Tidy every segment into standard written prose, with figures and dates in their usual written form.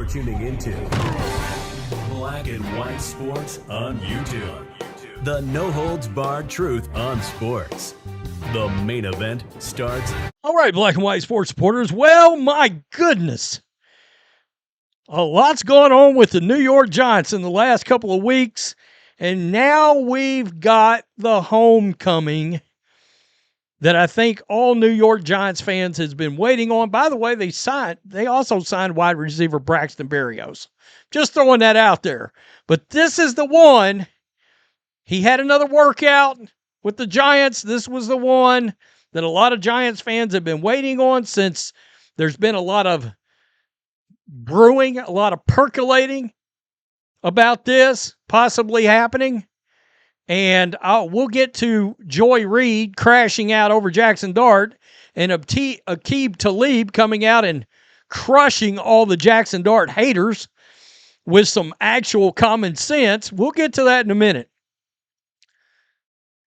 You're tuning into Black and White Sports on YouTube. The no-holds-barred truth on sports. The main event starts. All right, Black and White Sports supporters. Well, my goodness. A lot's going on with the New York Giants in the last couple of weeks. And now we've got the homecoming that I think all New York Giants fans has been waiting on. By the way, they also signed wide receiver Braxton Berrios. Just throwing that out there. But this is the one. He had another workout with the Giants. This was the one that a lot of Giants fans have been waiting on since there's been a lot of brewing, a lot of percolating about this possibly happening. And we'll get to Joy Reid crashing out over Jaxson Dart and Aqib Talib coming out and crushing all the Jaxson Dart haters with some actual common sense. We'll get to that in a minute.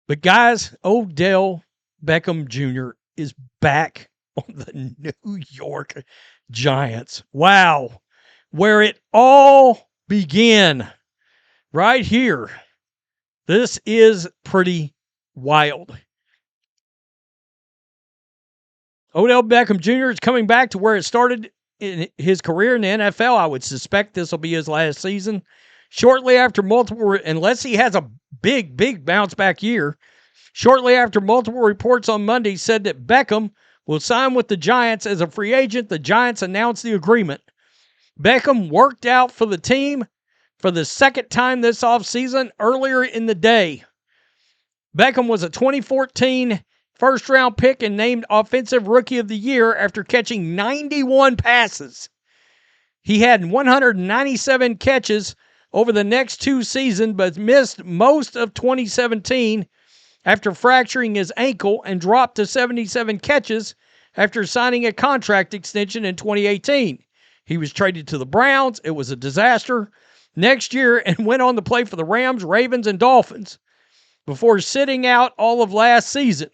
But guys, Odell Beckham Jr. is back on the New York Giants. Wow. Where it all began, right here. This is pretty wild. Odell Beckham Jr. is coming back to where it started in his career in the NFL. I would suspect this will be his last season. Shortly after unless he has a big bounce back year, shortly after multiple reports on Monday said that Beckham will sign with the Giants as a free agent, the Giants announced the agreement. Beckham worked out for the team for the second time this offseason earlier in the day. Beckham was a 2014 first-round pick and named Offensive Rookie of the Year after catching 91 passes. He had 197 catches over the next two seasons, but missed most of 2017 after fracturing his ankle and dropped to 77 catches after signing a contract extension in 2018. He was traded to the Browns. It was a disaster next year and went on to play for the Rams, Ravens, and Dolphins before sitting out all of last season.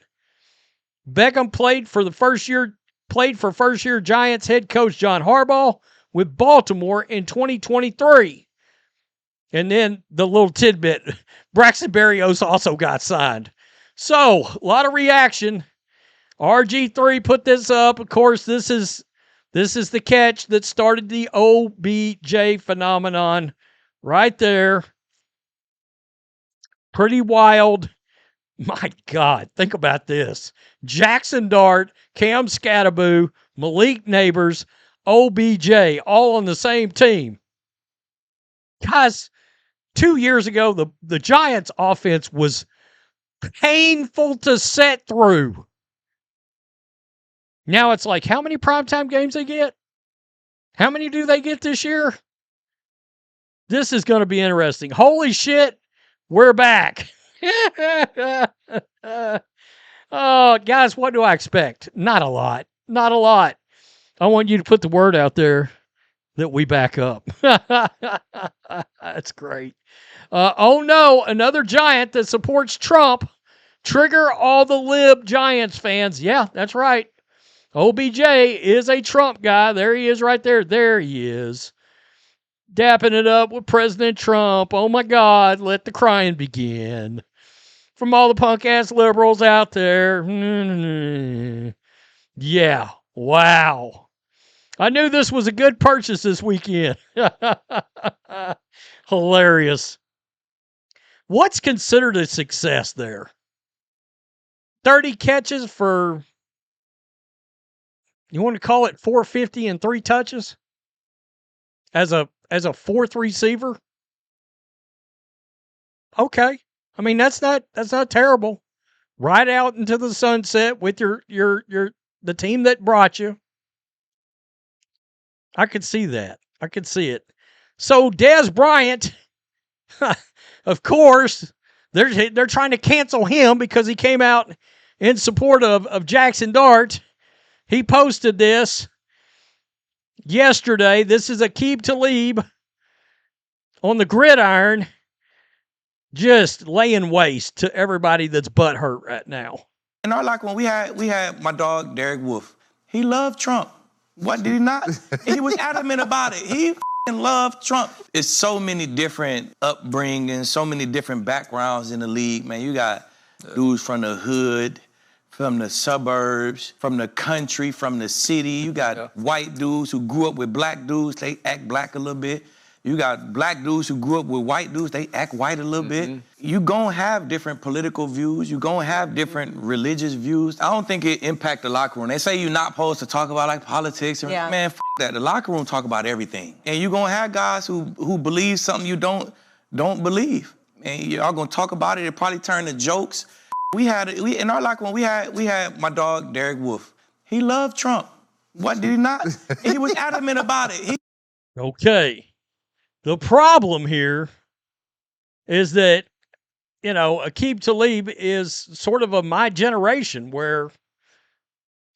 Beckham played for first-year Giants head coach John Harbaugh with Baltimore in 2023. And then the little tidbit, Braxton Berrios also got signed. So, a lot of reaction. RG3 put this up. Of course, this is the catch that started the OBJ phenomenon right there. Pretty wild. My God, think about this. Jaxson Dart, Cam Scatterboo, Malik Neighbors, OBJ, all on the same team. Guys, 2 years ago, the Giants' offense was painful to set through. Now it's like, how many primetime games they get? How many do they get this year? This is going to be interesting. Holy shit, we're back. Oh, guys, what do I expect? Not a lot. Not a lot. I want you to put the word out there that we back up. That's great. Oh no, another Giant that supports Trump. Trigger all the lib Giants fans. Yeah, that's right. OBJ is a Trump guy. There he is right there. There he is. Dapping it up with President Trump. Oh my God, let the crying begin. From all the punk-ass liberals out there. Yeah, wow. I knew this was a good purchase this weekend. Hilarious. What's considered a success there? 30 catches for, you want to call it 450 and 3 touches? As a fourth receiver? Okay. I mean, that's not terrible. Right out into the sunset with the team that brought you. I could see that. I could see it. So Dez Bryant, of course, they're trying to cancel him because he came out in support of Jaxson Dart. He posted this yesterday. This is Aqib Talib on the gridiron, just laying waste to everybody that's butthurt right now. In our locker room, we had my dog Derek Wolf. He loved Trump. What did he not? He was adamant about it. He love Trump. It's so many different upbringings, so many different backgrounds in the league, man. You got dudes from the hood, from the suburbs, from the country, from the city. You got white dudes who grew up with black dudes, they act black a little bit. You got black dudes who grew up with white dudes, they act white a little bit. You gonna have different political views, you gonna have different religious views. I don't think it impact the locker room. They say you're not supposed to talk about like politics. Man, f that. The locker room talk about everything. And you gonna have guys who believe something you don't believe. And y'all gonna talk about it, it probably turn to jokes. We in our locker room, we had my dog, Derek Wolf. He loved Trump. What, did he not? He was adamant about it. Okay. The problem here is that, Aqib Talib is sort of my generation where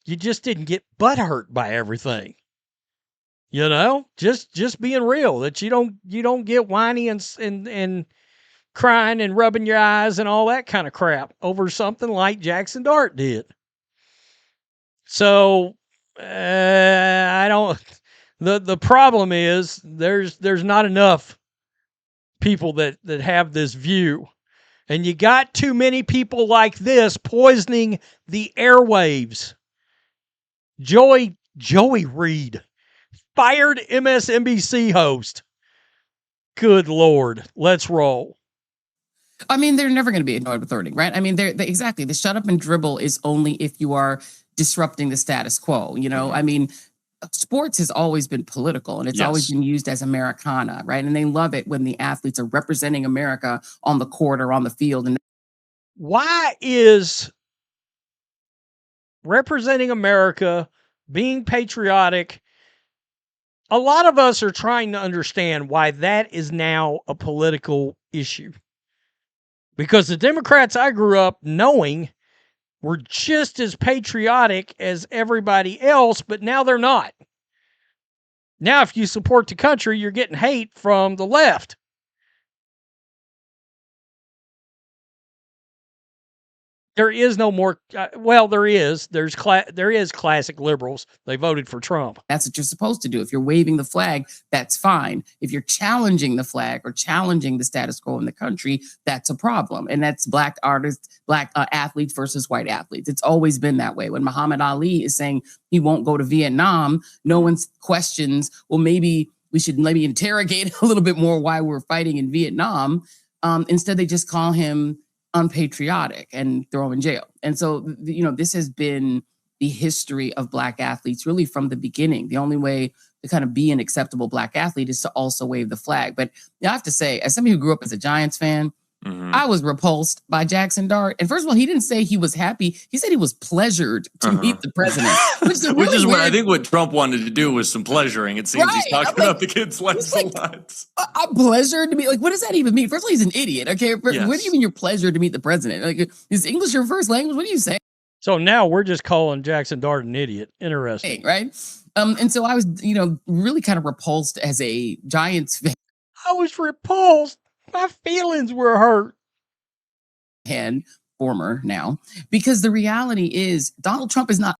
you just didn't get butthurt by everything. Just being real, that you don't get whiny and crying and rubbing your eyes and all that kind of crap over something like Jaxson Dart did. So I don't. The problem is there's not enough people that have this view, and you got too many people like this poisoning the airwaves. Joy Reid, fired MSNBC host. Good Lord, let's roll. I mean, they're never going to be ignored with authority, right? I mean, exactly. The shut up and dribble is only if you are disrupting the status quo. I mean, sports has always been political, and it's always been used as Americana, right? And they love it when the athletes are representing America on the court or on the field. And why is representing America, being patriotic, a lot of us are trying to understand why that is now a political issue. Because the Democrats I grew up knowing were just as patriotic as everybody else, but now they're not. Now, if you support the country, you're getting hate from the left. There is no more. There is. There is classic liberals. They voted for Trump. That's what you're supposed to do. If you're waving the flag, that's fine. If you're challenging the flag or challenging the status quo in the country, that's a problem. And that's black artists, black athletes versus white athletes. It's always been that way. When Muhammad Ali is saying he won't go to Vietnam, no one questions, well, maybe we should interrogate a little bit more why we're fighting in Vietnam. Instead, they just call him unpatriotic and throw him in jail. And so, this has been the history of black athletes really from the beginning. The only way to kind of be an acceptable black athlete is to also wave the flag. But I have to say, as somebody who grew up as a Giants fan, I was repulsed by Jaxson Dart. And first of all, he didn't say he was happy. He said he was pleasured to meet the president. Which is what I think what Trump wanted to do was some pleasuring. It seems he's talking about the kids' lives a lot. I'm pleasured to meet. Like, what does that even mean? First of all, he's an idiot. Okay, what do you mean you're pleasured to meet the president? Like, is English your first language? What are you saying? So now we're just calling Jaxson Dart an idiot. Interesting, right? And so I was, really kind of repulsed as a Giants fan. I was repulsed. My feelings were hurt. And former now, because the reality is Donald Trump is not.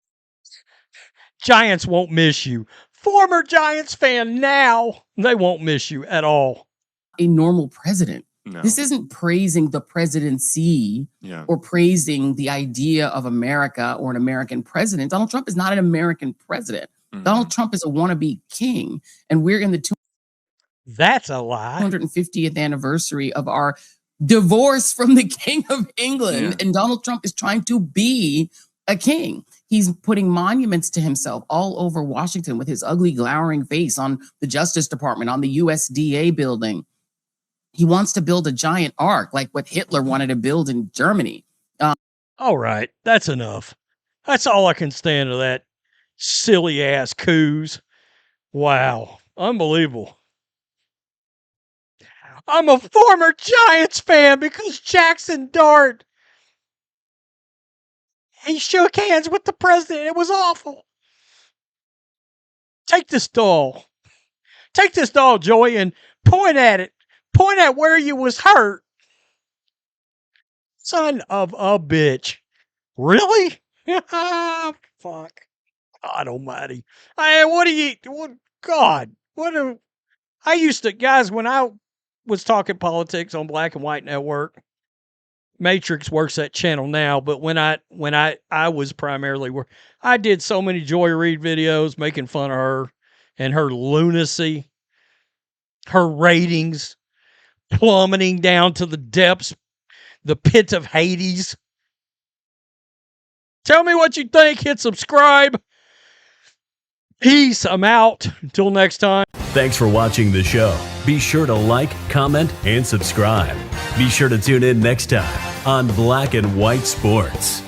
Giants won't miss you. Former Giants fan now, they won't miss you at all. A normal president. No. This isn't praising the presidency or praising the idea of America or an American president. Donald Trump is not an American president. Donald Trump is a wannabe king. And we're in the That's a lie. 250th anniversary of our divorce from the King of England. And Donald Trump is trying to be a king. He's putting monuments to himself all over Washington with his ugly, glowering face on the Justice Department, on the USDA building. He wants to build a giant ark like what Hitler wanted to build in Germany. All right, that's enough. That's all I can stand of that silly ass coos. Wow, unbelievable. I'm a former Giants fan because Jaxson Dart, he shook hands with the president. It was awful. Take this doll. Take this doll, Joy, and point at it. Point at where you was hurt. Son of a bitch. Really? Fuck. God almighty. God, I used to, guys, when I was talking politics on Black and White Network, Matrix works that channel now, but when I was primarily where I did so many Joy Reid videos making fun of her and her lunacy, her ratings plummeting down to the depths, the pits of Hades. Tell me what you think. Hit subscribe. Peace. I'm out. Until next time. Thanks for watching the show. Be sure to like, comment, and subscribe. Be sure to tune in next time on Black and White Sports.